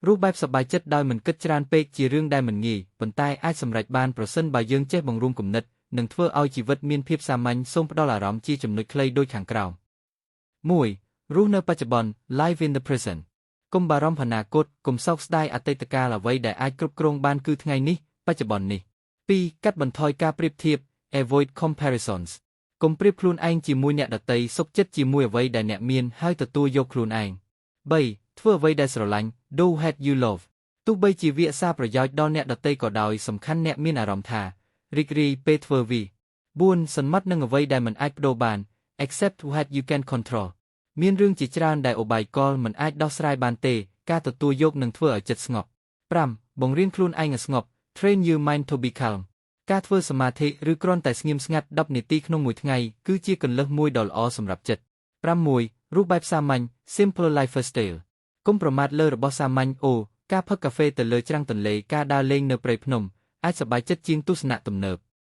รูปแบบสบายចិត្តដោយមិនគិតច្រើនពេកជារឿងដែលមិនងាយប៉ុន្តែអាចសម្រេចបានប្រសិនបើយើងចេះបង្រួមគំនិតនិងធ្វើឲ្យជីវិតមានភាពសាមញ្ញសូមផ្ដល់អារម្មណ៍ជាចំណុចខ្លីដូចខាងក្រោម 1. រស់នៅបច្ចុប្បន្ន Live in the present កុំបារម្ភអនាគតកុំសោកស្ដាយអតីតកាលអ្វីដែលអាចគ្រប់គ្រងបានគឺថ្ងៃនេះបច្ចុប្បន្ននេះ 2. កាត់បន្ថយការប្រៀបធៀប Avoid comparisons កុំប្រៀបខ្លួនឯងជាមួយអ្នកដទៃសុខចិត្តជាមួយអ្វីដែលអ្នកមានហើយទទួលយកខ្លួនឯង 3. ធ្វើអ្វីដែលស្រឡាញ់ Do what you love ទោះបីជាវាសារប្រយោជន៍ដល់អ្នកដទៃក៏ដោយសំខាន់អ្នកមានអារម្មណ៍ថារីករាយពេលធ្វើវា 4. សន្មត់នឹងអ្វីដែលមិនអាចប្ដូរបាន Accept what you can control មានរឿងជាច្រើនដែលឧបាយកលមិនអាចដោះស្រាយបានទេការទទួលយកនឹងធ្វើឲ្យចិត្តស្ងប់ 5. បង្រៀនខ្លួនឯងឲ្យស្ងប់ Train your mind to be calm ការធ្វើសមាធិឬគ្រាន់តែស្ងៀមស្ងាត់10នាទីក្នុងមួយថ្ងៃគឺជាគន្លឹះមួយដ៏ល្អសម្រាប់ចិត្ត 6. រូបបែបសាមញ្ញ Simple lifestyle កុំប្រមាថលើរបស់សាមញ្ញការផឹកកាហ្វេទៅលើច្រាំងទន្លេការដើរលេងនៅព្រៃភ្នំអាចសប្បាយចិត្តជាងទស្សនៈទំនើប